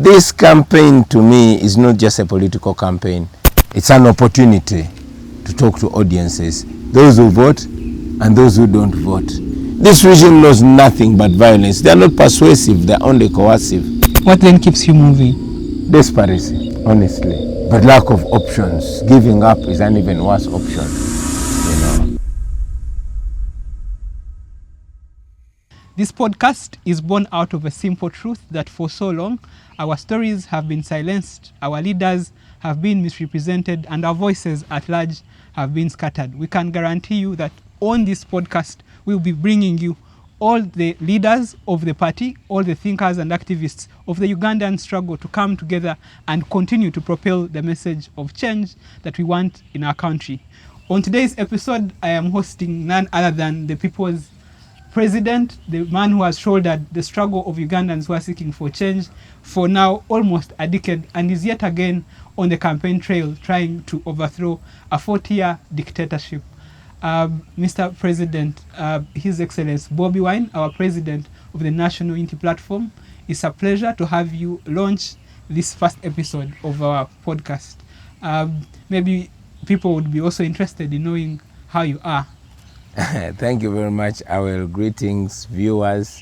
This campaign to me is not just a political campaign. It's an opportunity to talk to audiences, those who vote and those who don't vote. This regime knows nothing but violence. They are not persuasive, they are only coercive. What then keeps you moving? Desperation, honestly. But lack of options. Giving up is an even worse option, you know. This podcast is born out of a simple truth that for so long, our stories have been silenced, our leaders have been misrepresented, and our voices at large have been scattered. We can guarantee you that on this podcast, we'll be bringing you all the leaders of the party, all the thinkers and activists of the Ugandan struggle to come together and continue to propel the message of change that we want in our country. On today's episode, I am hosting none other than the people's president, the man who has shouldered the struggle of Ugandans who are seeking for change for now almost a decade and is yet again on the campaign trail trying to overthrow a 40-year dictatorship. Mr. President, His Excellency Bobi Wine, our president of the National Unity Platform, it's a pleasure to have you launch this first episode of our podcast. Maybe people would be also interested in knowing how you are. Thank you very much. Our greetings, viewers.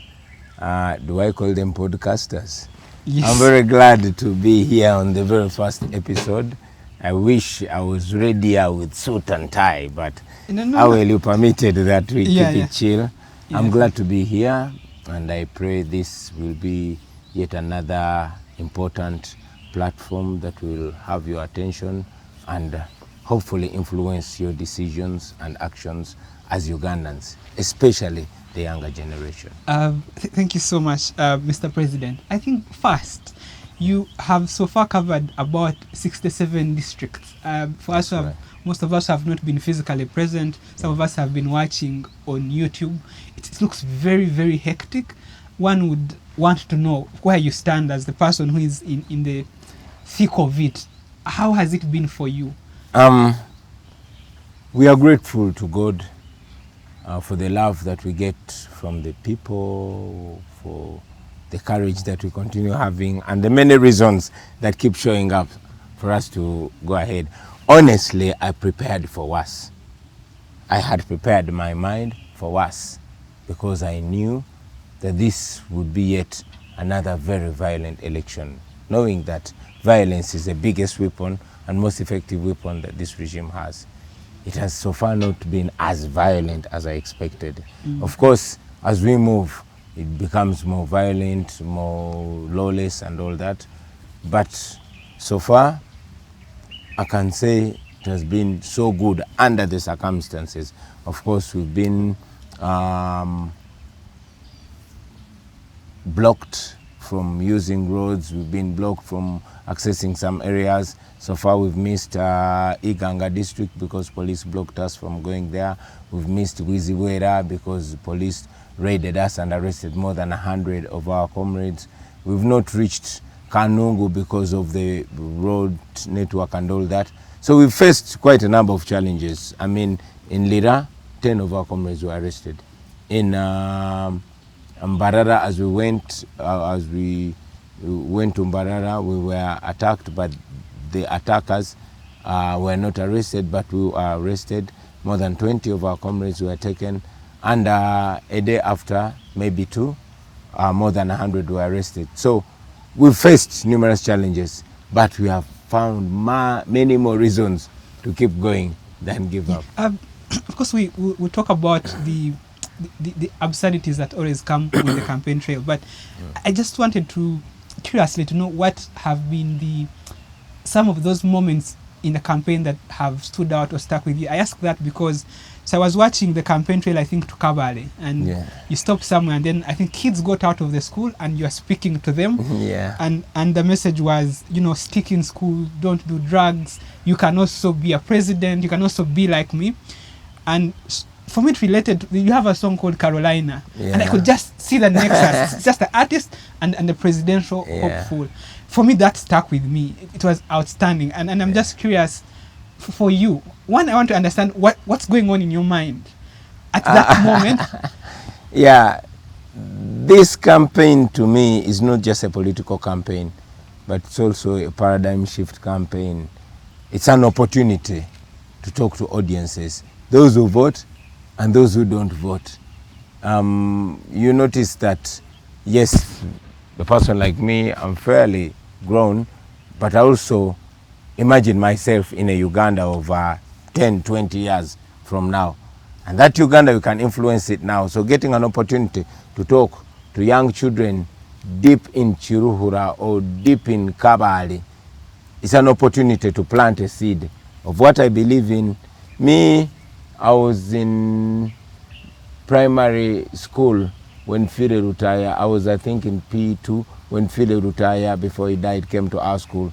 Do I call them podcasters? Yes. I'm very glad to be here on the very first episode. I wish I was ready here with suit and tie, but how well you permitted that we keep it chill. Yeah. I'm glad to be here, and I pray this will be yet another important platform that will have your attention and hopefully influence your decisions and actions as Ugandans, especially the younger generation. Thank you so much, Mr. President. I think first, you have so far covered about 67 districts. For us, right. Most of us have not been physically present. Some of us have been watching on YouTube. It looks very, very hectic. One would want to know where you stand as the person who is in the thick of it. How has it been for you? We are grateful to God for the love that we get from the people, for the courage that we continue having, and the many reasons that keep showing up for us to go ahead. Honestly, I prepared for worse. I had prepared my mind for worse because I knew that this would be yet another very violent election, knowing that violence is the biggest weapon and most effective weapon that this regime has. It has so far not been as violent as I expected. Of course, as we move, it becomes more violent, more lawless and all that. But so far, I can say it has been so good under the circumstances. Of course, we've been blocked from using roads. We've been blocked from accessing some areas. So far, we've missed Iganga district because police blocked us from going there. We've missed Wiziwera because police raided us and arrested more than 100 of our comrades. We've not reached Kanungu because of the road network and all that. So we've faced quite a number of challenges. I mean, in Lira, 10 of our comrades were arrested. In Mbarara, as we went to Mbarara, we were attacked, but the attackers were not arrested, but we were arrested. More than 20 of our comrades were taken, and a day after, maybe two, more than 100 were arrested. So we've faced numerous challenges, but we have found many more reasons to keep going than give up. Of course, we talk about the absurdities that always come with the campaign trail, but I just wanted to curiously to know what have been some of those moments in the campaign that have stood out or stuck with you. I ask that because I was watching the campaign trail, I think, to Kabale, and you stopped somewhere, and then I think kids got out of the school and you're speaking to them. And the message was, stick in school, don't do drugs, you can also be a president, you can also be like me. And for me, it related, you have a song called Carolina, and I could just see the nexus. It's just the artist and the presidential hopeful. For me, that stuck with me. It was outstanding. And I'm just curious, for you, one, I want to understand what's going on in your mind at that moment. This campaign to me is not just a political campaign. but it's also a paradigm shift campaign. It's an opportunity to talk to audiences, those who vote and those who don't vote. You notice that, yes, a person like me, I'm fairly grown, but I also imagine myself in a Uganda of 10, 20 years from now. And that Uganda, you can influence it now. So getting an opportunity to talk to young children deep in Chiruhura or deep in Kabale, it's an opportunity to plant a seed of what I believe in. Me, I was in primary school when Fire retired. I was, I think, in P2 when Fire retired. Before he died, came to our school.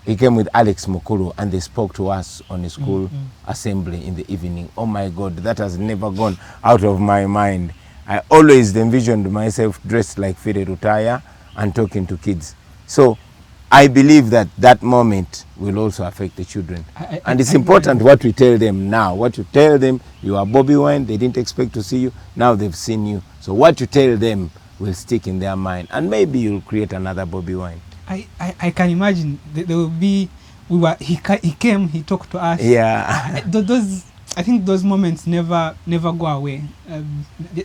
He came with Alex Mukulu and they spoke to us on a school assembly in the evening. Oh my God, that has never gone out of my mind. I always envisioned myself dressed like Fire Rutaya and talking to kids. So I believe that that moment will also affect the children. And it's important what we tell them now. What you tell them, you are Bobi Wine, they didn't expect to see you, now they've seen you. So what you tell them will stick in their mind. And maybe you'll create another Bobi Wine. I can imagine there will be, he came, he talked to us. Yeah. Those, I think those moments never go away.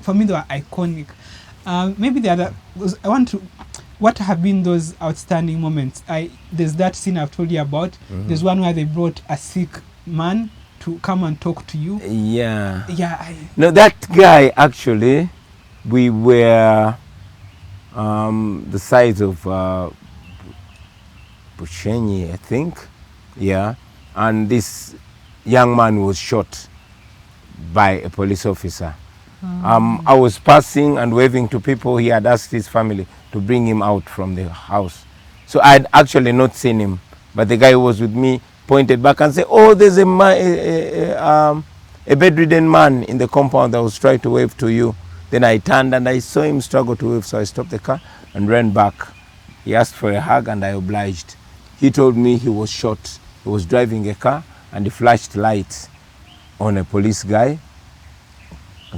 For me, they were iconic. Maybe the other, what have been those outstanding moments? There's that scene I've told you about. There's one where they brought a sick man to come and talk to you. Yeah. Yeah. No, that guy, actually, we were the size of Bushenyi, I think. Yeah. And this young man was shot by a police officer. I was passing and waving to people. He had asked his family to bring him out from the house. So I had actually not seen him, but the guy who was with me pointed back and said, oh, there's a bedridden man in the compound that was trying to wave to you. Then I turned and I saw him struggle to wave, so I stopped the car and ran back. He asked for a hug and I obliged. He told me he was shot. He was driving a car and he flashed lights on a police guy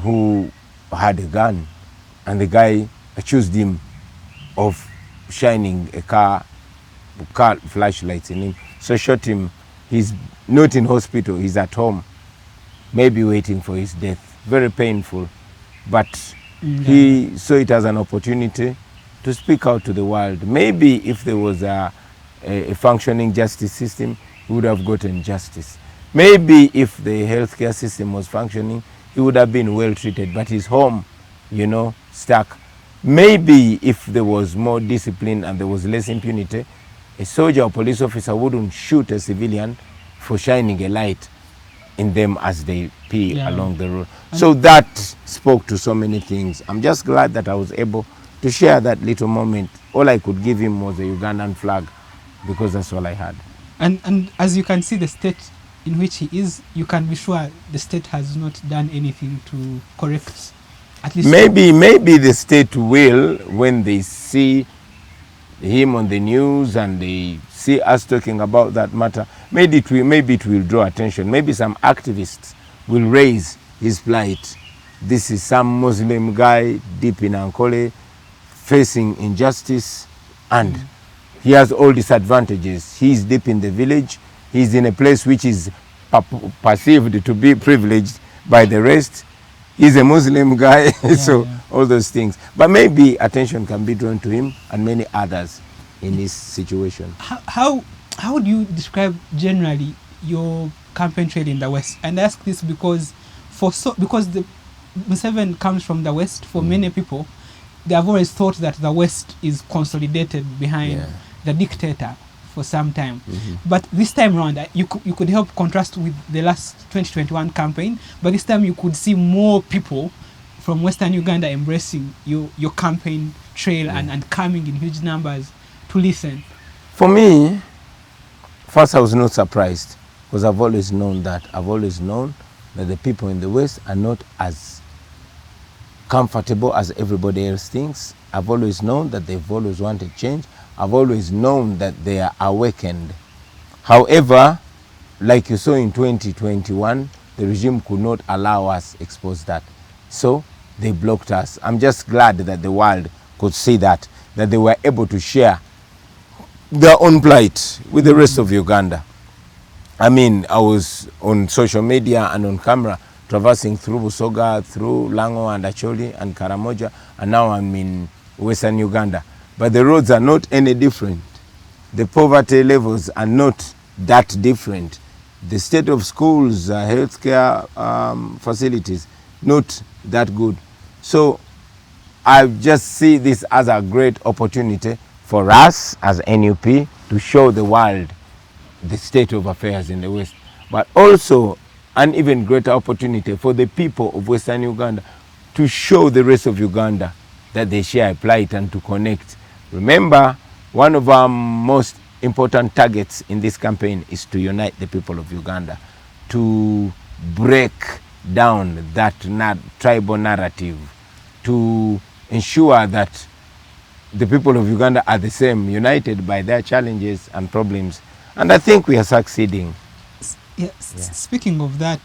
who had a gun, and the guy accused him of shining a car flashlights in him, so shot him. He's not in hospital, he's at home, maybe waiting for his death. Very painful, but he saw it as an opportunity to speak out to the world. Maybe if there was a functioning justice system, he would have gotten justice. Maybe if the healthcare system was functioning, he would have been well treated, but he's home, you know, stuck. Maybe if there was more discipline and there was less impunity, a soldier or police officer wouldn't shoot a civilian for shining a light in them as they pee along the road. So that spoke to so many things. I'm just glad that I was able to share that little moment. All I could give him was a Ugandan flag, because that's all I had. And as you can see the state in which he is, you can be sure the state has not done anything to correct, at least. Maybe the state will, when they see him on the news and they see us talking about that matter, maybe it will draw attention. Maybe some activists will raise his plight. This is some Muslim guy deep in Ankole facing injustice, and he has all disadvantages. He's deep in the village. He's in a place which is perceived to be privileged by the rest. He's a Muslim guy, all those things. But maybe attention can be drawn to him and many others in this situation. How do you describe generally your campaign trail in the West? And I ask this because the Museveni comes from the West. For many people, they have always thought that the West is consolidated behind the dictator for some time. But this time around, you could help contrast with the last 2021 campaign, but this time you could see more people from Western Uganda embracing your campaign trail and coming in huge numbers to listen. For me, first I was not surprised, because I've always known that. I've always known that the people in the West are not as comfortable as everybody else thinks. I've always known that they've always wanted change. I've always known that they are awakened. However, like you saw in 2021, the regime could not allow us expose that. So they blocked us. I'm just glad that the world could see that they were able to share their own plight with the rest of Uganda. I mean, I was on social media and on camera traversing through Busoga, through Lango and Acholi and Karamoja, and now I'm in Western Uganda. But the roads are not any different. The poverty levels are not that different. The state of schools, healthcare facilities, not that good. So I just see this as a great opportunity for us as NUP to show the world the state of affairs in the West, but also an even greater opportunity for the people of Western Uganda to show the rest of Uganda that they share a plight and to connect. Remember, one of our most important targets in this campaign is to unite the people of Uganda, to break down that tribal narrative, to ensure that the people of Uganda are the same, united by their challenges and problems. And I think we are succeeding. Speaking of that,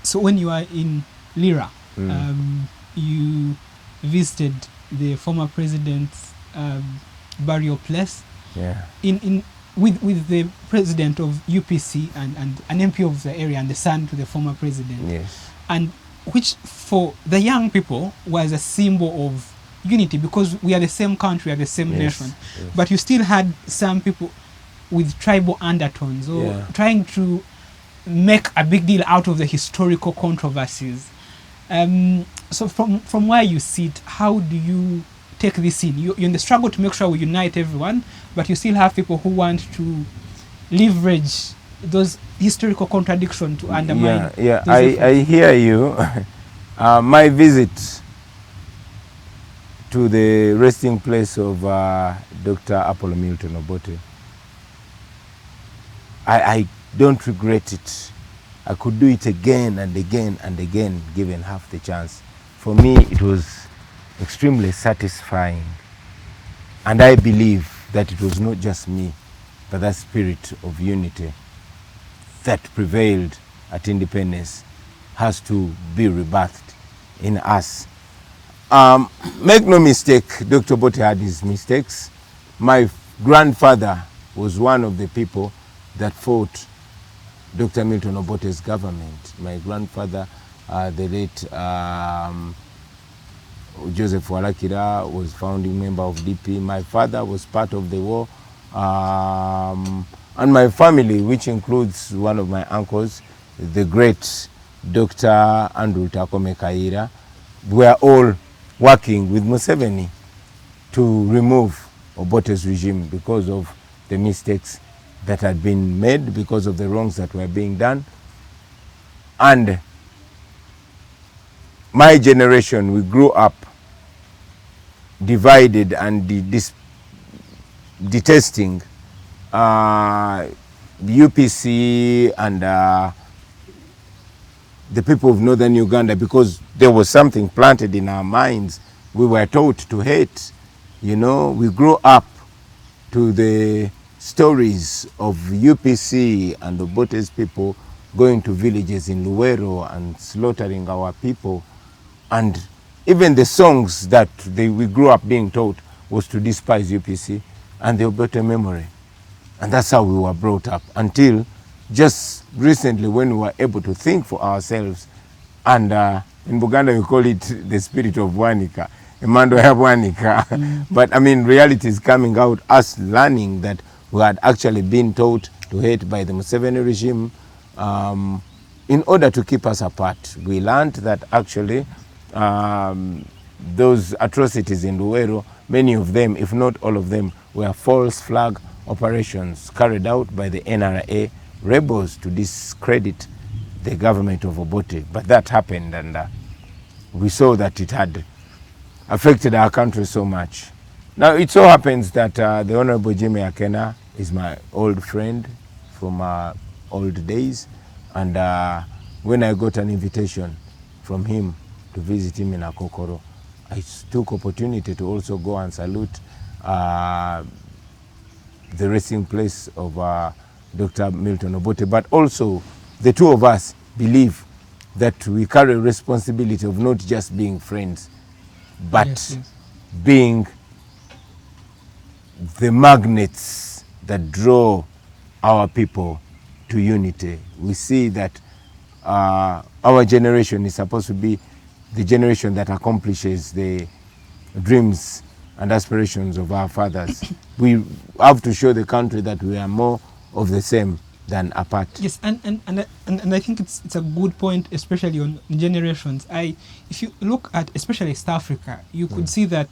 so when you are in Lira, you visited the former president's burial place. Yeah. With the president of UPC and an MP of the area and the son to the former president. Yes. And which for the young people was a symbol of unity, because we are the same country, we are the same nation. Yes. But you still had some people with tribal undertones, or trying to make a big deal out of the historical controversies. So from where you sit, how do you take this in? You're in the struggle to make sure we unite everyone, but you still have people who want to leverage those historical contradictions to undermine. I hear you. My visit to the resting place of Dr. Apollo Milton Obote, I don't regret it. I could do it again and again and again, given half the chance. For me, it was extremely satisfying. And I believe that it was not just me, but that spirit of unity that prevailed at independence has to be rebirthed in us. Make no mistake, Dr. Obote had his mistakes. My grandfather was one of the people that fought Dr. Milton Obote's government. My grandfather, the late Joseph Walakira, was founding member of DP. My father was part of the war. And my family, which includes one of my uncles, the great Dr. Andrew Takome Kaira, were all working with Museveni to remove Obote's regime because of the mistakes that had been made, because of the wrongs that were being done. And my generation, we grew up divided and detesting the UPC and the people of northern Uganda, because there was something planted in our minds. We were taught to hate. You know, we grew up to the stories of UPC and Obote's people going to villages in Luwero and slaughtering our people. And even the songs that we grew up being taught was to despise UPC and the Obote memory. And that's how we were brought up, until just recently when we were able to think for ourselves. And in Buganda we call it the spirit of Wanika, Emando ya Wanika. But I mean, reality is coming out, us learning that we had actually been taught to hate by the Museveni regime in order to keep us apart. We learned that actually those atrocities in Luwero, many of them, if not all of them, were false flag operations carried out by the NRA rebels to discredit the government of Obote. But that happened, and we saw that it had affected our country so much. Now, it so happens that the Honorable Jimmy Akena is my old friend from old days, and when I got an invitation from him to visit him in Akokoro, I took opportunity to also go and salute the resting place of Dr. Milton Obote. But also, the two of us believe that we carry a responsibility of not just being friends, but being the magnets that draw our people to unity. We see that our generation is supposed to be the generation that accomplishes the dreams and aspirations of our fathers. We have to show the country that we are more of the same than apart. Yes, and I think it's a good point, especially on generations. If you look at especially East Africa, you could see that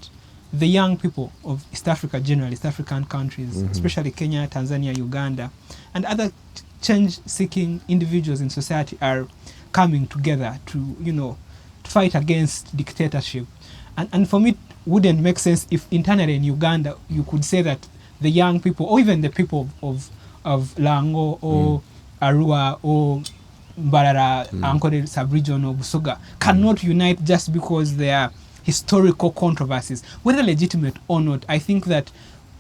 the young people of East Africa generally, East African countries, especially Kenya, Tanzania, Uganda, and other change-seeking individuals in society are coming together to, to fight against dictatorship. And for me, it wouldn't make sense if internally in Uganda you could say that the young people, or even the people of Lango or Arua or Mbarara, Ankole sub-region or Busoga cannot unite just because there are historical controversies, whether legitimate or not. I think that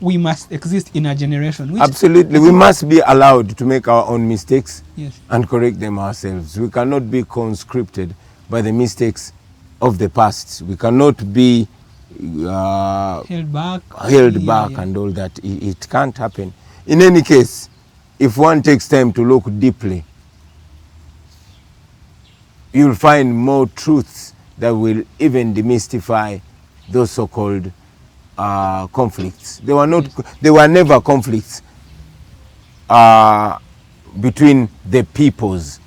we must exist in a generation. Absolutely. We must be allowed to make our own mistakes, yes, and correct them ourselves. We cannot be conscripted by the mistakes of the past. We cannot be held back and all that. It can't happen. In any case, if one takes time to look deeply, you'll find more truths that will even demystify those so-called conflicts. They were never conflicts between the peoples.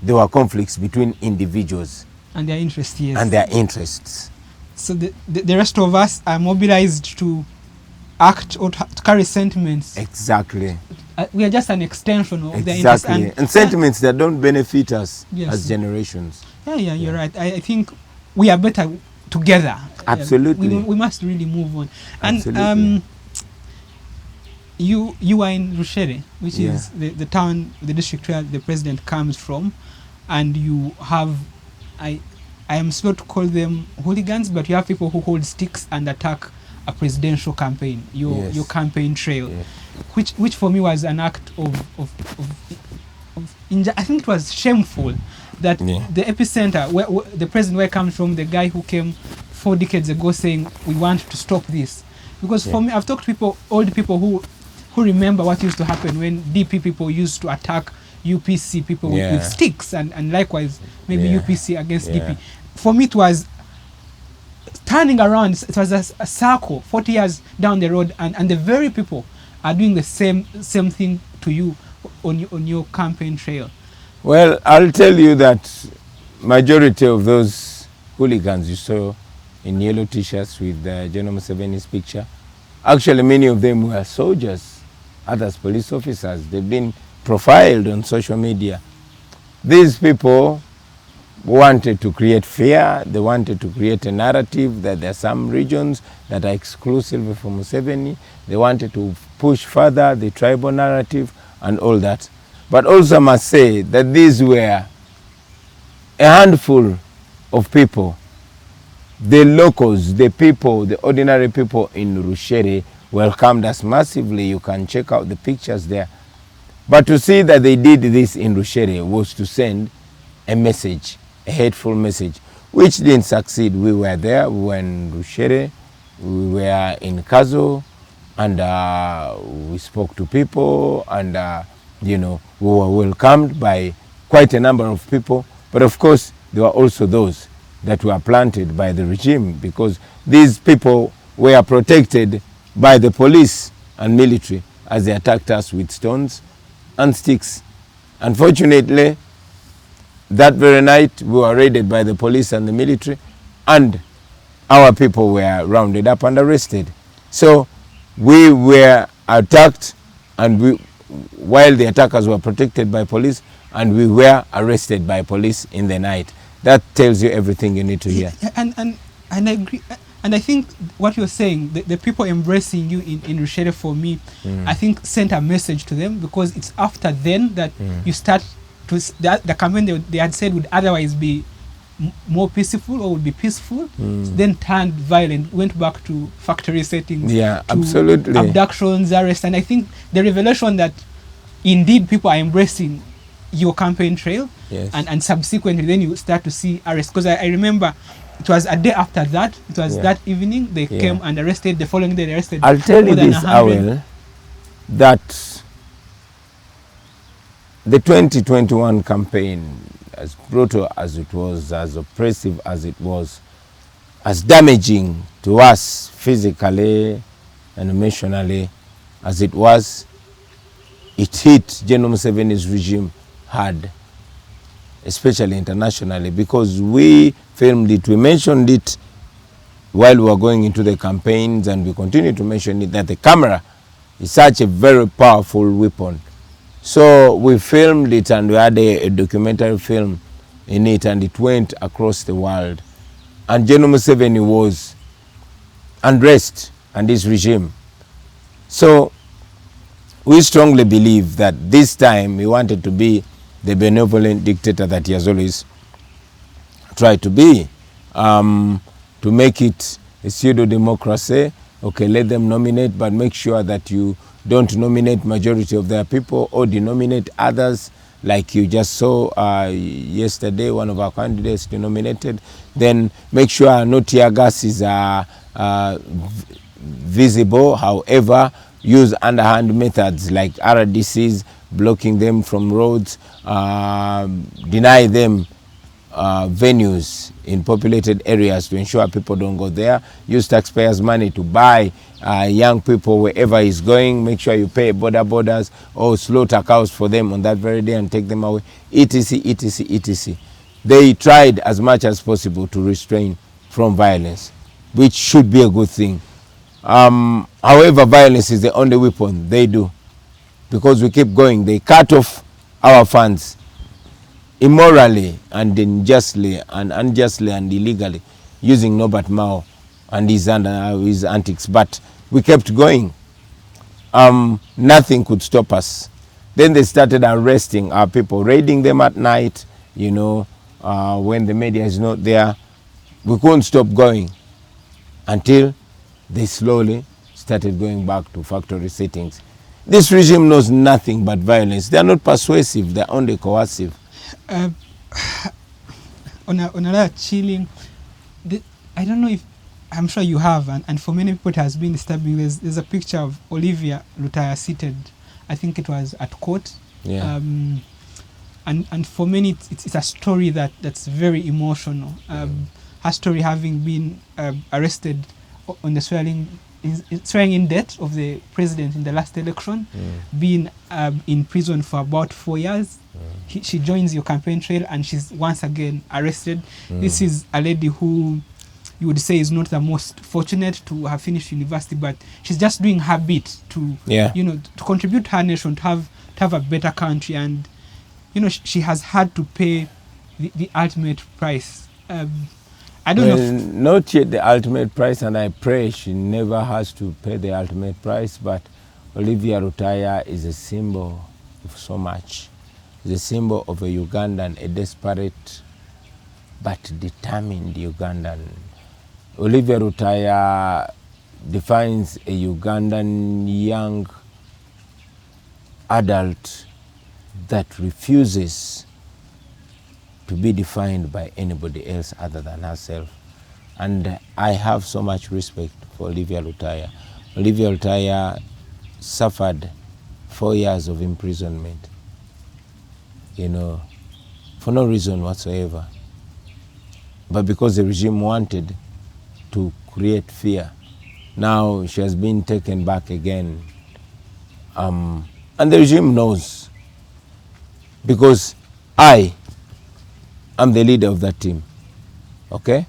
They were conflicts between individuals and their interests. Yes. And their interests. So the rest of us are mobilized to act or to carry sentiments. Exactly. We are just an extension of their interests. interests. And sentiments that don't benefit us, yes, as generations. Yeah, you're right. I think we are better together. Absolutely. We must really move on. Absolutely. And you are in Rushere, which is the town, the district where the president comes from, and you have, I am slow to call them hooligans, but you have people who hold sticks and attack a presidential campaign, your campaign trail, which for me was an act of I think it was shameful that the epicenter, where the president where comes from, the guy who came 4 decades ago saying we want to stop this, because for me, I've talked to people, old people who remember what used to happen when DP people used to attack UPC people with sticks, and likewise maybe UPC against DP. For me, it was turning around. It was a circle 40 years down the road, and the very people are doing the same thing to you on your campaign trail. Well, I'll tell you that majority of those hooligans you saw in yellow t-shirts with General Museveni's picture, actually many of them were soldiers, others police officers. They've been profiled on social media. These people wanted to create fear. They wanted to create a narrative that there are some regions that are exclusive for Museveni. They wanted to push further the tribal narrative and all that. But also I must say that these were a handful of people. The locals, the people, the ordinary people in Rushere welcomed us massively. You can check out the pictures there. But to see that they did this in Rushere was to send a message, a hateful message, which didn't succeed. We were there, we were in Rushere, we were in Kazo, and we spoke to people, and we were welcomed by quite a number of people. But of course, there were also those that were planted by the regime, because these people were protected by the police and military as they attacked us with stones and sticks. Unfortunately, that very night we were raided by the police and the military, and our people were rounded up and arrested. So we were attacked, and while the attackers were protected by police, and we were arrested by police in the night. That tells you everything you need to hear. And I agree. And I think what you're saying, the people embracing you in Rushere, for me, I think sent a message to them, because it's after then that you start to, the campaign they had said would otherwise be more peaceful or would be peaceful, then turned violent, went back to factory settings, to absolutely abductions, arrests. And I think the revelation that indeed people are embracing your campaign trail, and subsequently then you start to see arrests. Because I remember it was a day after that. It was Yeah. that evening they Yeah. came and arrested. The following day they arrested. I'll tell you more than this, 100. Awel, that the 2021 campaign, as brutal as it was, as oppressive as it was, as damaging to us physically and emotionally as it was, it hit General Museveni's regime hard, especially internationally, because we filmed it, we mentioned it while we were going into the campaigns, and we continue to mention it, that the camera is such a very powerful weapon. So we filmed it, and we had a documentary film in it, and it went across the world. And General Museveni was unrest and his regime. So we strongly believe that this time he wanted to be the benevolent dictator that he has always tried to be, to make it a pseudo-democracy. Okay, let them nominate, but make sure that you don't nominate majority of their people or denominate others, like you just saw yesterday, one of our candidates denominated. Then make sure no tear gases are visible. However, use underhand methods like RDCs, blocking them from roads, deny them venues in populated areas to ensure people don't go there. Use taxpayers' money to buy young people wherever he's going. Make sure you pay borders or slaughter cows for them on that very day and take them away, etc, etc, etc. They tried as much as possible to restrain from violence, which should be a good thing. However, violence is the only weapon they do, because we keep going. They cut off our funds immorally and unjustly and illegally, using Norbert Mao and his antics. But we kept going. Nothing could stop us. Then they started arresting our people, raiding them at night, you know, when the media is not there. We couldn't stop going until they slowly started going back to factory settings. This regime knows nothing but violence. They are not persuasive, they are only coercive. On another chilling, I don't know if, I'm sure you have, and for many people it has been disturbing. There's a picture of Olivia Lutaya seated, I think it was at court. Yeah. And for many it's a story that's very emotional. Her story having been arrested on the swearing in death of the president in the last election, being in prison for about 4 years. She joins your campaign trail and she's once again arrested. This is a lady who you would say is not the most fortunate to have finished university, but she's just doing her bit to, you know, to contribute to her nation, to have a better country. And, you know, she has had to pay the ultimate price. I don't know. Not yet the ultimate price, and I pray she never has to pay the ultimate price, but Olivia Lutaya is a symbol of so much. It's a symbol of a Ugandan, a desperate but determined Ugandan. Olivia Lutaya defines a Ugandan young adult that refuses to be defined by anybody else other than herself. And I have so much respect for Olivia Lutaya. Olivia Lutaya suffered 4 years of imprisonment, you know, for no reason whatsoever, but because the regime wanted to create fear. Now she has been taken back again, and the regime knows, because I am the leader of that team, okay?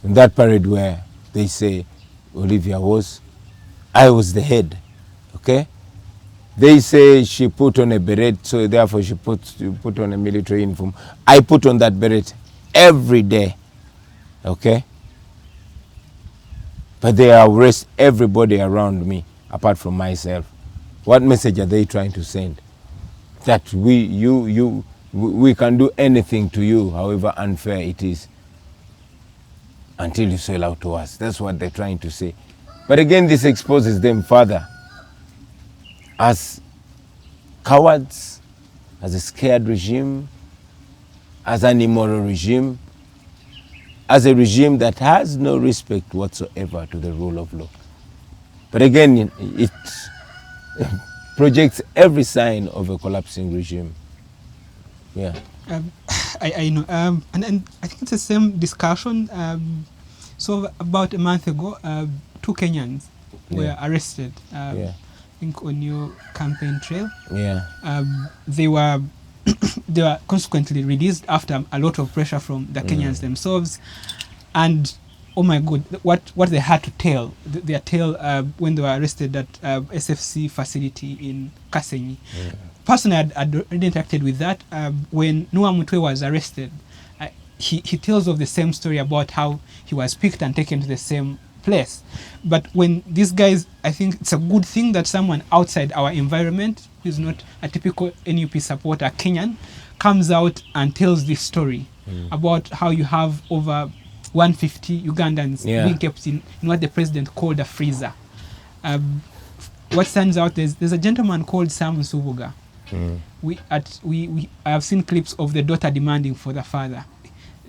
In that parade where they say Olivia was, I was the head, okay? They say she put on a beret, so therefore she put on a military uniform. I put on that beret every day, okay? But they arrest everybody around me apart from myself. What message are they trying to send? That we can do anything to you, however unfair it is, until you sell out to us. That's what they're trying to say. But again, this exposes them further as cowards, as a scared regime, as an immoral regime, as a regime that has no respect whatsoever to the rule of law. But again, it projects every sign of a collapsing regime. Yeah. I know, and I think it's the same discussion. So about a month ago, 2 Kenyans were arrested. I think on your campaign trail. Yeah. They were they were consequently released after a lot of pressure from the Kenyans themselves, and oh my God, what they had to tell their tale when they were arrested at SFC facility in Kasenyi. Personally, I'd already interacted with that. When Noah Mutwe was arrested, he tells of the same story about how he was picked and taken to the same place. But when these guys, I think it's a good thing that someone outside our environment, who is not a typical NUP supporter, Kenyan, comes out and tells this story about how you have over 150 Ugandans being kept in what the president called a freezer. What stands out is there's a gentleman called Sam Subuga. I have seen clips of the daughter demanding for the father.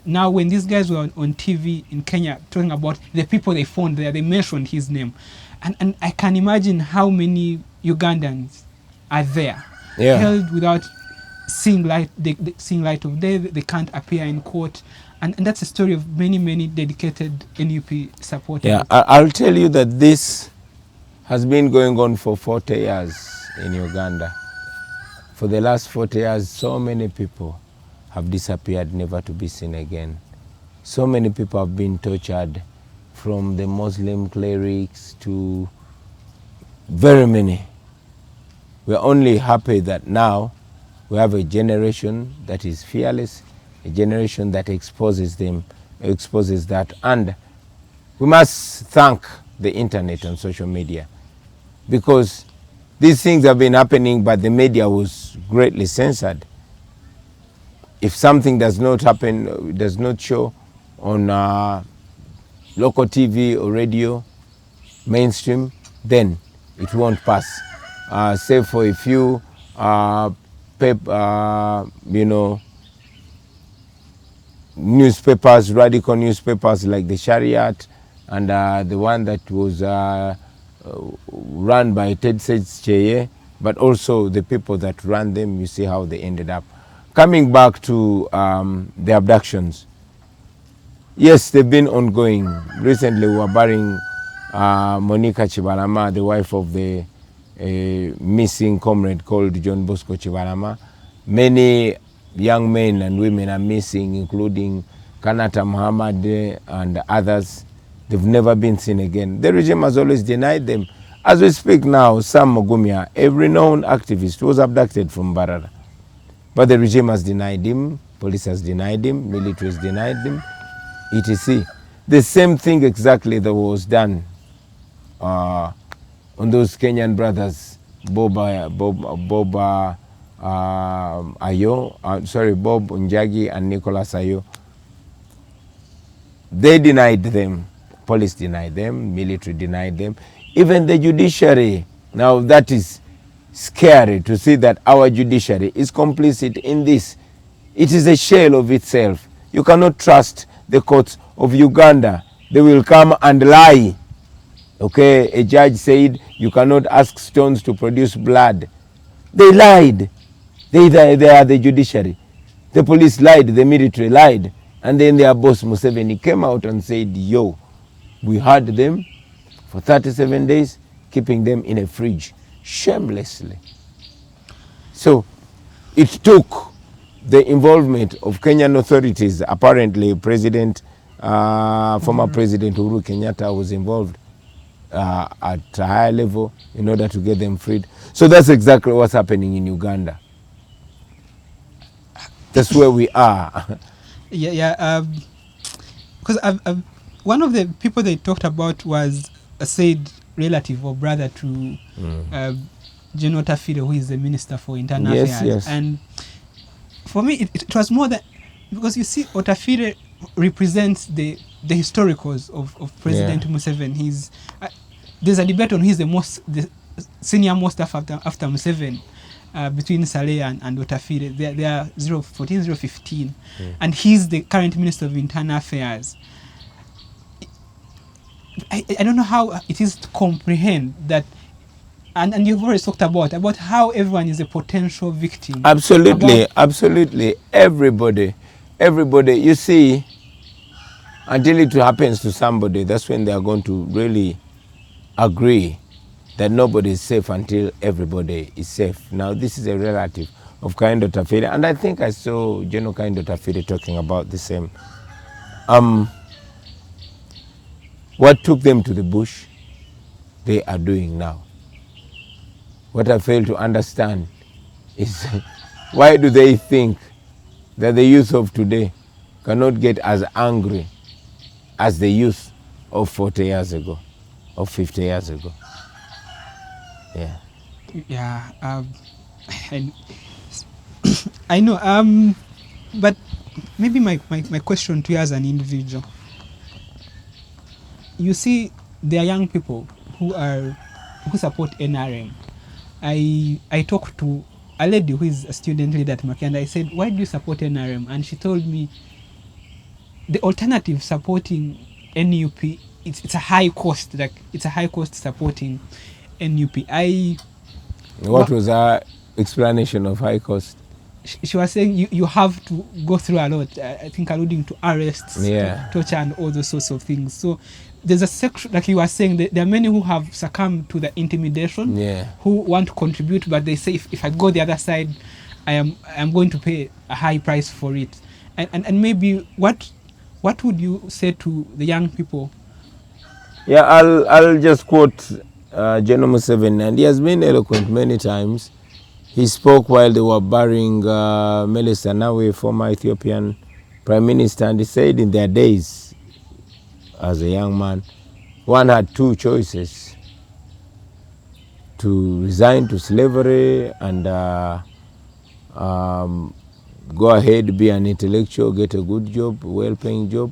Now, when these guys were on TV in Kenya talking about the people they found there, they mentioned his name. And I can imagine how many Ugandans are there, held without seeing light of day. They can't appear in court. And that's a story of many dedicated NUP supporters. Yeah, I'll tell you that this has been going on for 40 years in Uganda. For the last 40 years, so many people have disappeared, never to be seen again. So many people have been tortured, from the Muslim clerics to very many. We're only happy that now we have a generation that is fearless, a generation that exposes that. And we must thank the internet and social media, because these things have been happening, but the media was greatly censored. If something does not happen, does not show on local TV or radio, mainstream, then it won't pass. Save for a few, newspapers, radical newspapers like the Shariat, and the one that was run by Ted Cheye, but also the people that ran them. You see how they ended up. Coming back to the abductions, yes, they've been ongoing. Recently, we were burying Monica Chibalama, the wife of the missing comrade called John Bosco Chibalama. Many young men and women are missing, including Kanata Muhammad and others. They've never been seen again. The regime has always denied them. As we speak now, Sam Mogumia, a renowned activist, was abducted from Barara. But the regime has denied him, police has denied him, military has denied him, etc. The same thing exactly that was done on those Kenyan brothers, Bob Njagi and Nicholas Ayo. They denied them. Police denied them, military denied them, even the judiciary. Now that is scary to see that our judiciary is complicit in this. It is a shell of itself. You cannot trust the courts of Uganda. They will come and lie. Okay, a judge said you cannot ask stones to produce blood. They lied. They are the judiciary. The police lied, the military lied. And then their boss Museveni came out and said, yo, we had them for 37 days, keeping them in a fridge, shamelessly. So it took the involvement of Kenyan authorities. Apparently, former President Uhuru Kenyatta was involved at a higher level in order to get them freed. So that's exactly what's happening in Uganda. That's where we are. Because one of the people they talked about was a said relative or brother to General Otafire, who is the Minister for Internal Affairs. Yes. And for me, it was more that, because you see, Otafire represents the historicals of President Museveni. There's a debate on who is the senior most after Museveni. between Saleh and Otafire. They are 014, 015. And he's the current Minister of Internal Affairs. I don't know how it is to comprehend that, and you've already talked about how everyone is a potential victim. Absolutely, absolutely. Everybody. You see, until it happens to somebody, that's when they are going to really agree that nobody is safe until everybody is safe. Now, this is a relative of Kaindo Tafiri, and I think I saw General Kaindo Tafiri talking about the same. What took them to the bush, they are doing now. What I fail to understand is why do they think that the youth of today cannot get as angry as the youth of 40 years ago, or 50 years ago? Yeah. Yeah. I know. But maybe my question to you as an individual. You see, there are young people who support NRM. I talked to a lady who is a student leader at Maki, and I said, why do you support NRM? And she told me the alternative supporting NUP, it's a high cost. Like, it's a high cost supporting NUP. What was our explanation of high cost? She was saying you have to go through a lot. I think alluding to arrests, torture, and all those sorts of things. So there's a section, like you were saying, there are many who have succumbed to the intimidation, who want to contribute, but they say if I go the other side, I am going to pay a high price for it. And maybe what would you say to the young people? Yeah, I'll just quote General Museveni, and he has been eloquent many times. He spoke while they were burying Meles Zenawi, former Ethiopian Prime Minister, and he said in their days, as a young man, one had two choices: to resign to slavery and go ahead, be an intellectual, get a good job, well-paying job,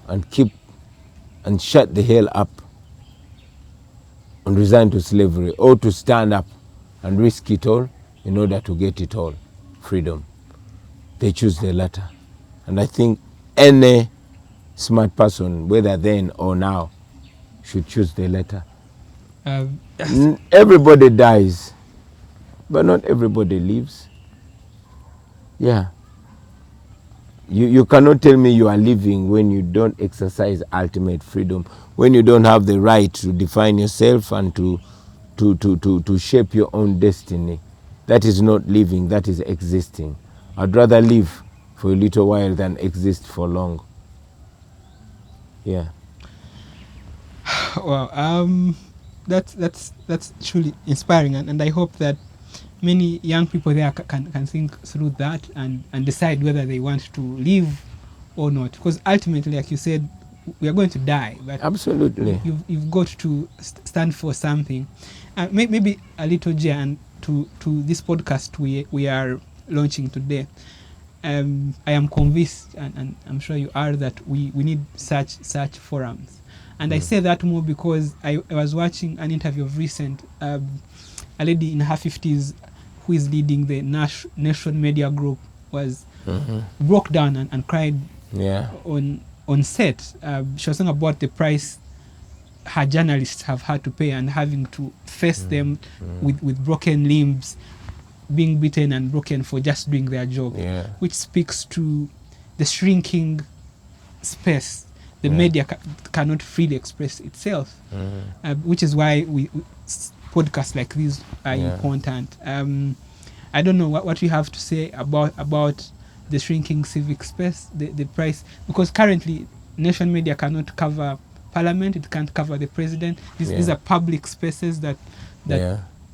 and shut the hell up and resign to slavery, or to stand up and risk it all in order to get it all, freedom. They choose the latter. And I think any smart person, whether then or now, should choose the latter. Everybody dies, but not everybody lives. Yeah. You cannot tell me you are living when you don't exercise ultimate freedom, when you don't have the right to define yourself and to shape your own destiny. That is not living, that is existing. I'd rather live for a little while than exist for long. Yeah. Well, that's truly inspiring, and I hope that many young people there can think through that and decide whether they want to live or not. Because ultimately, like you said, we are going to die. But absolutely, you've got to stand for something. Maybe a little J, and to this podcast we are launching today. I am convinced, and I'm sure you are, that we need such forums. And I say that more because I was watching an interview of recent, a lady in her 50s who is leading the Nation Media Group was broke down and cried on set. She was talking about the price her journalists have had to pay and having to face them with broken limbs, being beaten and broken for just doing their job, which speaks to the shrinking space. The media cannot freely express itself, which is why podcasts like these are important. I don't know what you have to say about the shrinking civic space, the price, because currently Nation Media cannot cover Parliament, it can't cover the President. These are public spaces that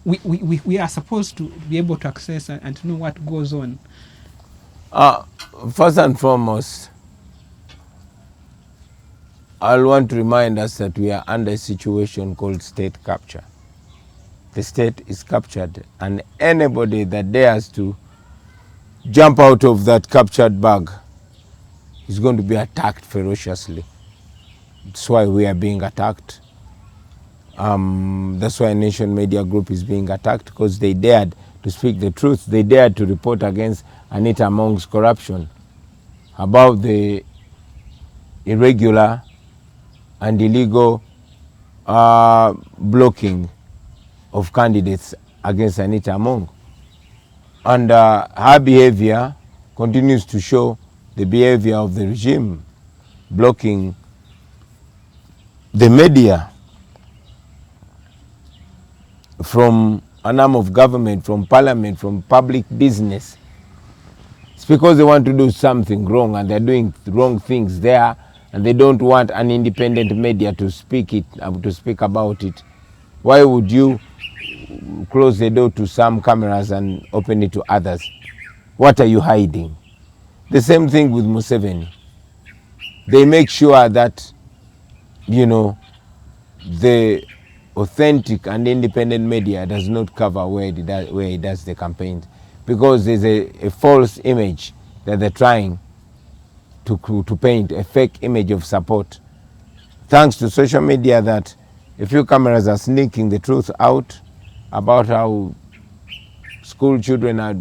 we are supposed to be able to access and to know what goes on. First and foremost, I'll want to remind us that we are under a situation called state capture. The state is captured, and anybody that dares to jump out of that captured bag is going to be attacked ferociously. That's why we are being attacked. That's why Nation Media Group is being attacked, because they dared to speak the truth. They dared to report against Anita Among's corruption, about the irregular and illegal blocking of candidates against Anita Among. And her behavior continues to show the behavior of the regime, blocking the media from an arm of government, from parliament, from public business. It's because they want to do something wrong and they're doing wrong things there, and they don't want an independent media to speak about it. Why would you close the door to some cameras and open it to others? What are you hiding? The same thing with Museveni. They make sure that, you know, the authentic and independent media does not cover where he does the campaigns, because there's a false image that they're trying to paint, a fake image of support. Thanks to social media, that a few cameras are sneaking the truth out about how school children are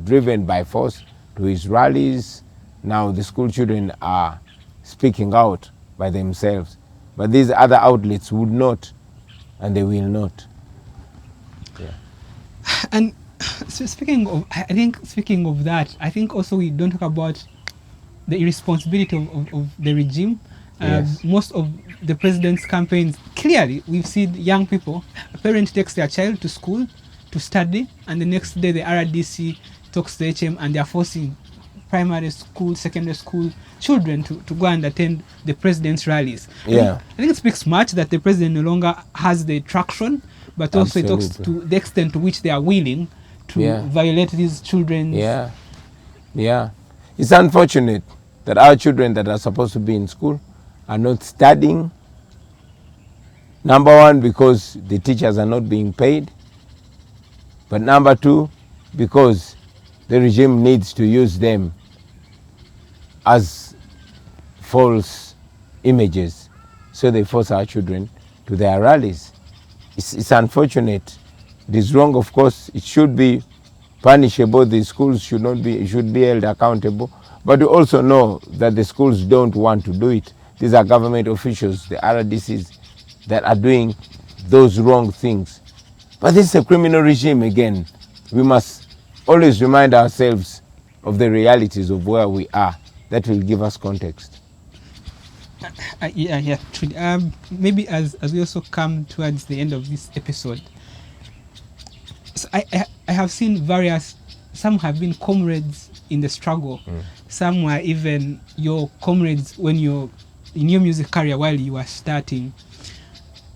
driven by force to his rallies. Now the school children are speaking out by themselves. But these other outlets would not, and they will not. Yeah. And so speaking of that, I think also we don't talk about the irresponsibility of the regime. Yes. Most of the president's campaigns, clearly, we've seen young people, a parent takes their child to school to study, and the next day the RDC talks to HM, and they are forcing primary school, secondary school children to go and attend the president's rallies. Yeah. I think it speaks much that the president no longer has the traction, but also it talks to the extent to which they are willing to violate these children's. Yeah. Yeah. It's unfortunate that our children that are supposed to be in school are not studying. Number one, because the teachers are not being paid. But number two, because the regime needs to use them as false images. So they force our children to their rallies. It's unfortunate. It is wrong, of course. It should be punishable. The schools should be held accountable. But we also know that the schools don't want to do it. These are government officials, the RDCs, that are doing those wrong things. But this is a criminal regime again. We must always remind ourselves of the realities of where we are. That will give us context. Yeah, truly. Maybe as we also come towards the end of this episode, so I have seen some have been comrades in the struggle. Some were even your comrades when you're in your music career while you were starting.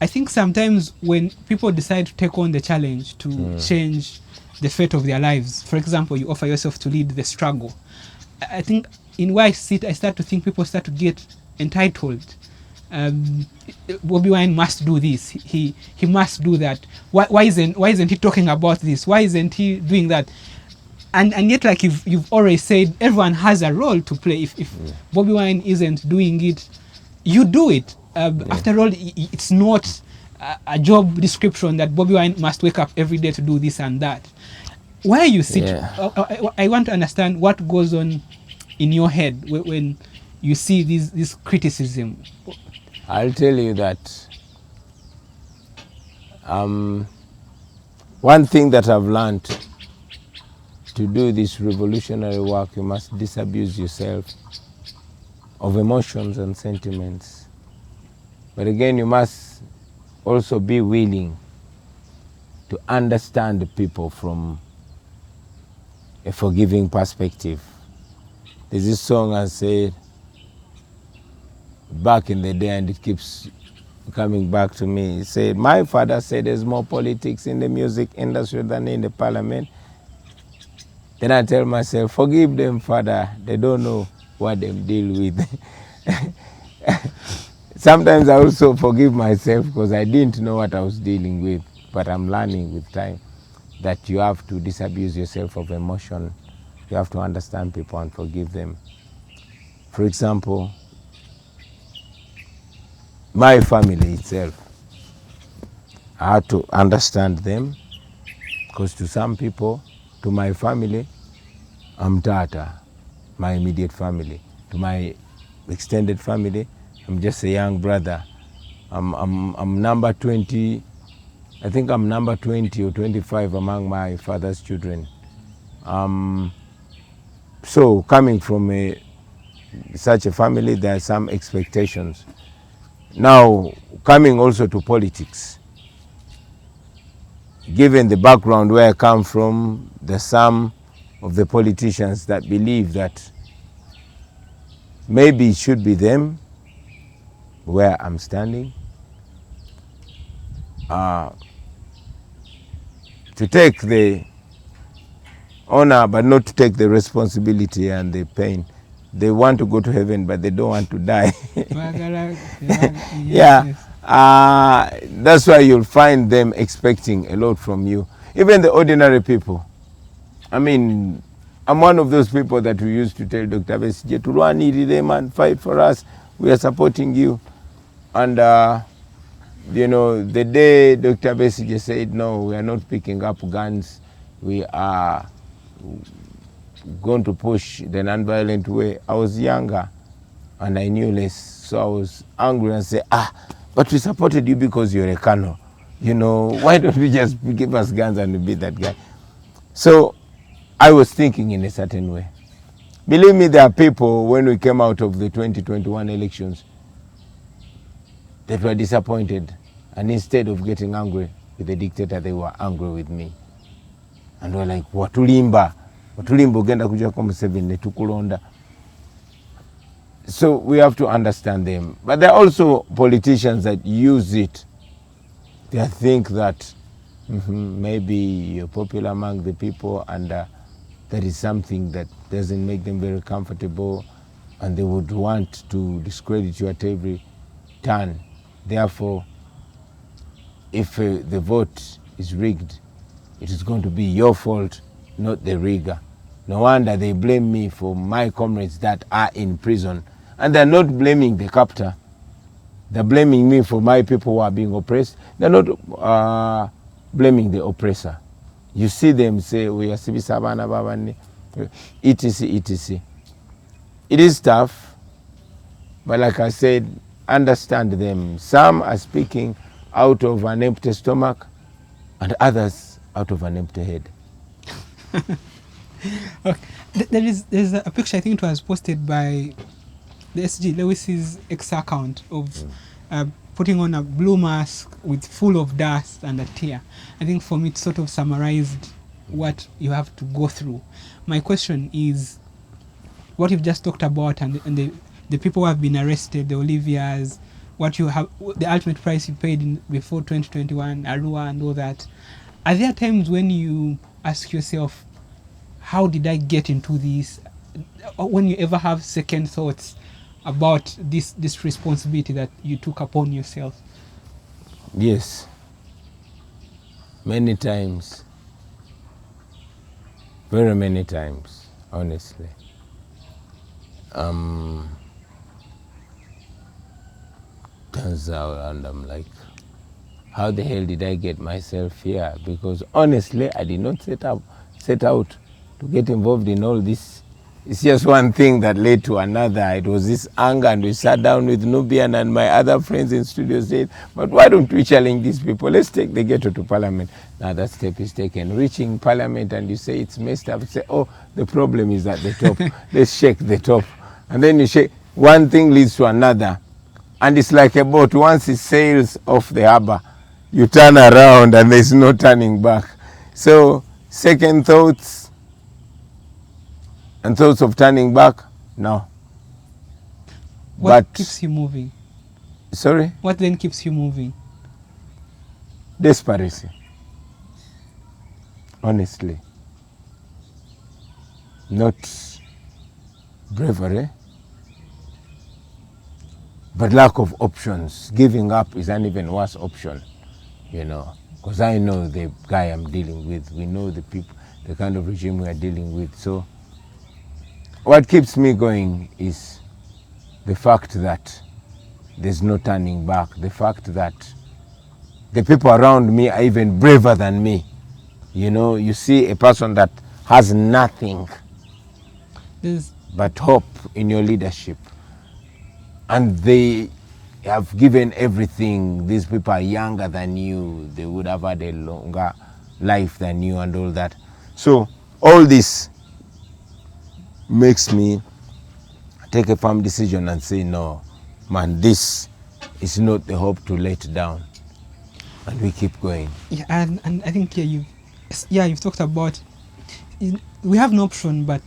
I think sometimes when people decide to take on the challenge to change the fate of their lives, for example, you offer yourself to lead the struggle, I think in where I sit, I start to think people start to get entitled. Bobi Wine must do this. He must do that. Why isn't he talking about this? Why isn't he doing that? And yet, like you've already said, everyone has a role to play. If Bobi Wine isn't doing it, you do it. After all, it's not a job description that Bobi Wine must wake up every day to do this and that. Where you sit, I want to understand what goes on in your head when you see this criticism. I'll tell you that one thing that I've learned to do this revolutionary work, you must disabuse yourself of emotions and sentiments. But again, you must also be willing to understand the people from a forgiving perspective. There's this song I said back in the day, and it keeps coming back to me. It said, my father said there's more politics in the music industry than in the parliament. Then I tell myself, forgive them, Father. They don't know what they deal with. Sometimes I also forgive myself because I didn't know what I was dealing with. But I'm learning with time that you have to disabuse yourself of emotion. You have to understand people and forgive them. For example, my family itself, I had to understand them Because to some people, to my family, I'm Tata, my immediate family. To my extended family, I'm just a young brother. I'm number 20, I think I'm number 20 or 25 among my father's children. So coming from such a family, there are some expectations. Now, coming also to politics, given the background where I come from, there's some of the politicians that believe that maybe it should be them where I'm standing, to take the honor but not to take the responsibility and the pain. They want to go to heaven but they don't want to die. Yeah, that's why you'll find them expecting a lot from you. Even the ordinary people. I mean, I'm one of those people that we used to tell Dr. Besigye to run, them and fight for us. We are supporting you. And you know, the day Dr. Besigye said, no, we are not picking up guns, we are going to push the non-violent way, I was younger and I knew less. So I was angry and said, but we supported you because you're a colonel. You know, why don't we just give us guns and beat that guy? So I was thinking in a certain way. Believe me, there are people, when we came out of the 2021 elections, that were disappointed, and instead of getting angry with the dictator, they were angry with me. And were like, watulimba ogenda kuja kwa Museveni netukulonda. So we have to understand them. But there are also politicians that use it. They think that maybe you're popular among the people and that is something that doesn't make them very comfortable, and they would want to discredit you at every turn. Therefore, if the vote is rigged, it is going to be your fault, not the rigger. No wonder they blame me for my comrades that are in prison. And they're not blaming the captor. They're blaming me for my people who are being oppressed. They're not blaming the oppressor. You see them say, we are Sibisabana Babani, etc., etc. It is tough, but like I said, understand them. Some are speaking out of an empty stomach and others out of an empty head. Okay. There's a picture, I think it was posted by the SG Lewis's X account of putting on a blue mask with full of dust and a tear. I think for me it sort of summarized what you have to go through. My question is, what you've just talked about and the people who have been arrested, the Olivias, what you have, the ultimate price you paid before 2021, Arua and all that. Are there times when you ask yourself, how did I get into this? Or when you ever have second thoughts about this responsibility that you took upon yourself? Yes. Many times. Very many times, honestly. Turns out, and I'm like, how the hell did I get myself here? Because honestly, I did not set out to get involved in all this. It's just one thing that led to another. It was this anger, and we sat down with Nubian and my other friends in studio, said, but why don't we challenge these people? Let's take the ghetto to parliament. Now that step is taken. Reaching parliament and you say it's messed up. You say, oh, the problem is at the top. Let's shake the top. And then you shake. One thing leads to another. And it's like a boat. Once it sails off the harbor, you turn around and there's no turning back. So second thoughts and thoughts of turning back, no. What keeps you moving? Sorry? What then keeps you moving? Desperation. Honestly. Not bravery, but lack of options. Giving up is an even worse option, you know, because I know the guy I'm dealing with. We know the people, the kind of regime we are dealing with. So what keeps me going is the fact that there's no turning back, the fact that the people around me are even braver than me. You know, you see a person that has nothing There's, but hope in your leadership, and they have given everything. These people are younger than you, they would have had a longer life than you and all that. So all this makes me take a firm decision and say, no, man, this is not the hope to let down, and we keep going. yeah, and I think you've talked about we have no option but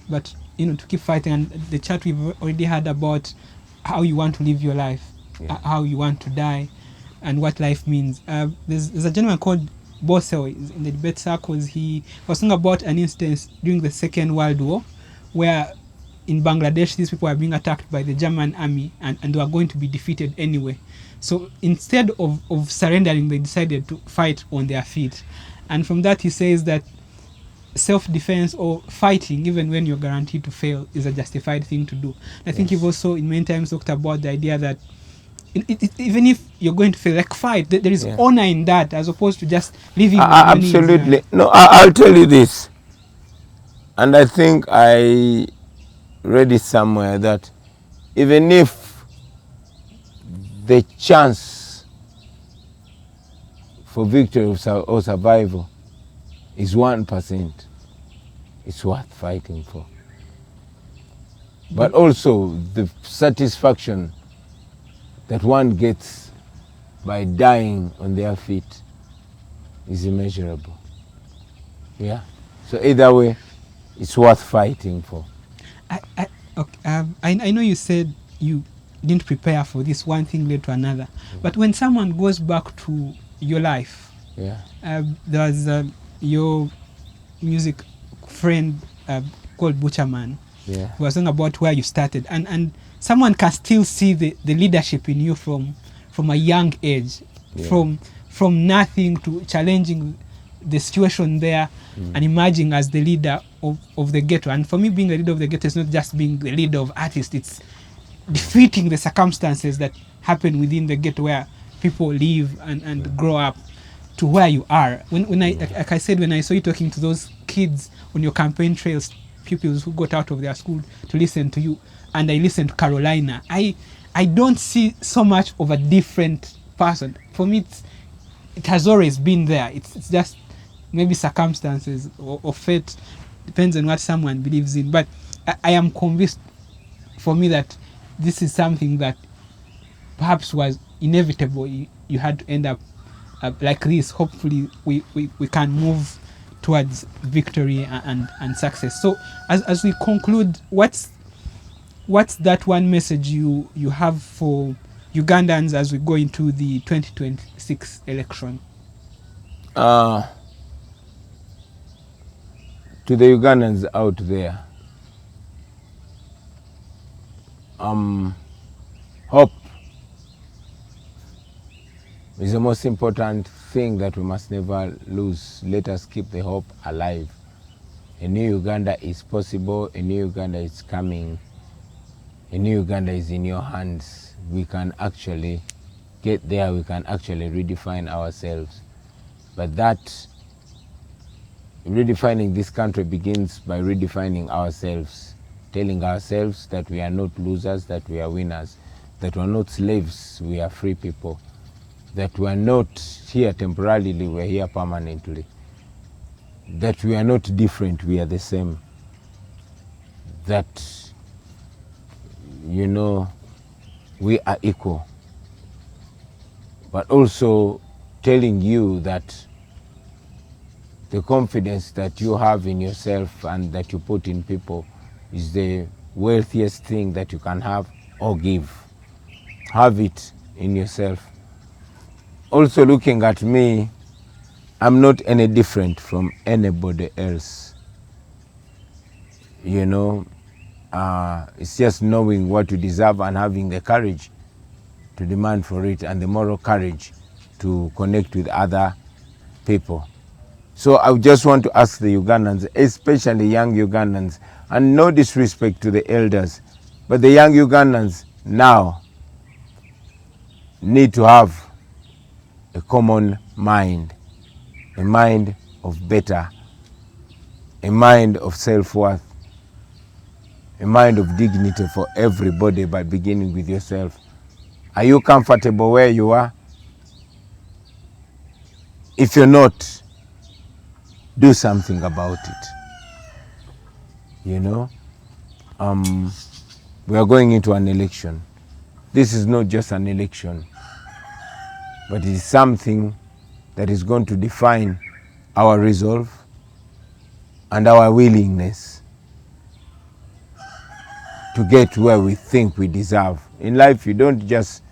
to keep fighting. And the chat we've already had about how you want to live your life, how you want to die, and what life means. There's a gentleman called Bosel in the debate circles. He was talking about an instance during the Second World War where in Bangladesh these people were being attacked by the German army, and they were going to be defeated anyway. So instead of surrendering, they decided to fight on their feet. And from that he says that self-defense or fighting, even when you're guaranteed to fail, is a justified thing to do. I think you've also in many times talked about the idea that even if you're going to fail, like fight, there is honor in that, as opposed to just living. Absolutely. No, I'll tell you this, and I think I read it somewhere, that even if the chance for victory or survival is 1%, it's worth fighting for. But also the satisfaction that one gets by dying on their feet is immeasurable. Yeah. So either way, it's worth fighting for. I know you said you didn't prepare for this, one thing led to another. But when someone goes back to your life, there's your music friend called Butcherman, who was talking about where you started, and someone can still see the leadership in you from a young age, from nothing to challenging the situation there and emerging as the leader of the ghetto. And for me, being the leader of the ghetto is not just being the leader of artists, it's defeating the circumstances that happen within the ghetto where people live and grow up to where you are. When I, like I said, when I saw you talking to those kids on your campaign trails, pupils who got out of their school to listen to you, and I listened to Carolina, I don't see so much of a different person. For me, it has always been there. It's just maybe circumstances or fate, depends on what someone believes in. But I am convinced, for me, that this is something that perhaps was inevitable. You had to end up like this. Hopefully we can move towards victory and success. So as we conclude, what's that one message you have for Ugandans as we go into the 2026 election? To the Ugandans out there, hope is the most important thing that we must never lose. Let us keep the hope alive. A new Uganda is possible. A new Uganda is coming. A new Uganda is in your hands. We can actually get there. We can actually redefine ourselves. But that redefining this country begins by redefining ourselves, telling ourselves that we are not losers, that we are winners, that we are not slaves, we are free people, that we are not here temporarily, we are here permanently, that we are not different, we are the same, that, you know, we are equal. But also telling you that the confidence that you have in yourself and that you put in people is the wealthiest thing that you can have or give. Have it in yourself. Also looking at me, I'm not any different from anybody else. You know, it's just knowing what you deserve and having the courage to demand for it and the moral courage to connect with other people. So I just want to ask the Ugandans, especially young Ugandans, and no disrespect to the elders, but the young Ugandans now need to have a common mind, a mind of better a mind of self-worth, a mind of dignity for everybody by beginning with yourself. Are you comfortable where you are? If you're not, do something about it. You know, we are going into an election. This is not just an election, but it is something that is going to define our resolve and our willingness to get where we think we deserve. In life, you don't just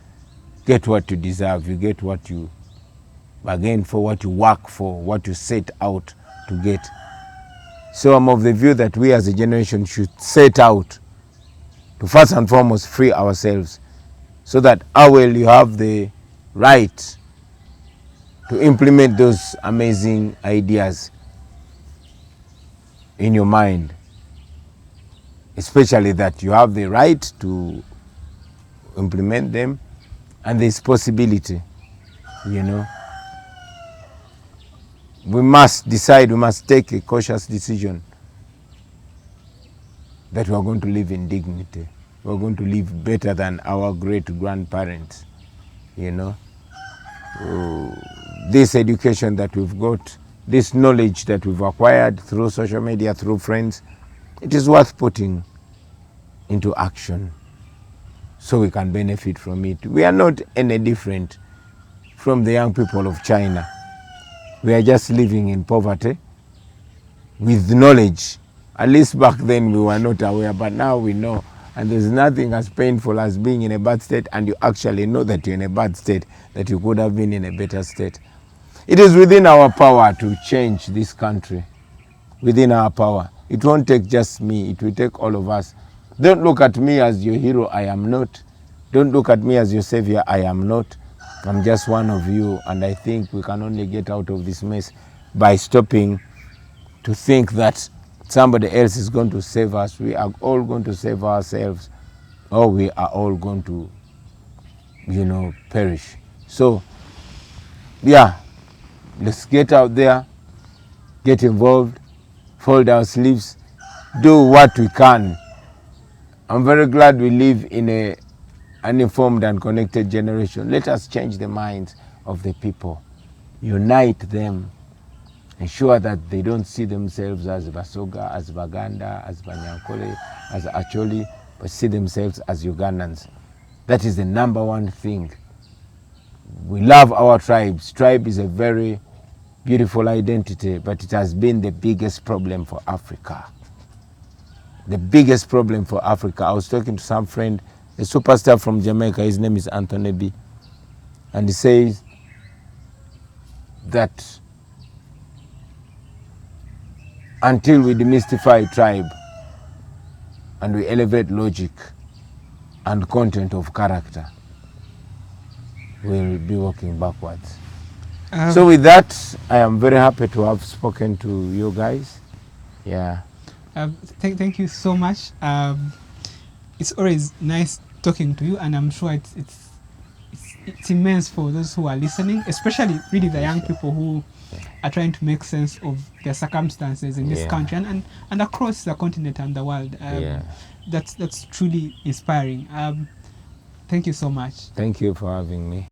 get what you deserve, you get what you bargain for, what you work for, what you set out to get. So I'm of the view that we as a generation should set out to first and foremost free ourselves, so that you have the right to implement those amazing ideas in your mind, especially that you have the right to implement them, and there's possibility, you know. We must decide, we must take a cautious decision that we are going to live in dignity. We are going to live better than our great-grandparents, you know. This education that we've got, this knowledge that we've acquired through social media, through friends, it is worth putting into action so we can benefit from it. We are not any different from the young people of China. We are just living in poverty with knowledge. At least back then we were not aware, but now we know. And there's nothing as painful as being in a bad state and you actually know that you're in a bad state, that you could have been in a better state. It is within our power to change this country. Within our power. It won't take just me, it will take all of us. Don't look at me as your hero, I am not. Don't look at me as your savior, I am not. I'm just one of you, and I think we can only get out of this mess by stopping to think that somebody else is going to save us. We are all going to save ourselves, or we are all going to, you know, perish. So, yeah, let's get out there, get involved, fold our sleeves, do what we can. I'm very glad we live in an uninformed and connected generation. Let us change the minds of the people, unite them, ensure that they don't see themselves as Basoga, as Baganda, as Banyankole, as Acholi, but see themselves as Ugandans. That is the number one thing. We love our tribes. Tribe is a very beautiful identity, but it has been the biggest problem for Africa. The biggest problem for Africa. I was talking to some friend, a superstar from Jamaica, his name is Anthony B. And he says that until we demystify tribe and we elevate logic and content of character, we'll be walking backwards. So with that, I am very happy to have spoken to you guys. Yeah. Thank you so much. It's always nice talking to you, and I'm sure it's immense for those who are listening, especially really the young people who are trying to make sense of their circumstances in this country and across the continent and the world. That's truly inspiring. Thank you so much. Thank you for having me.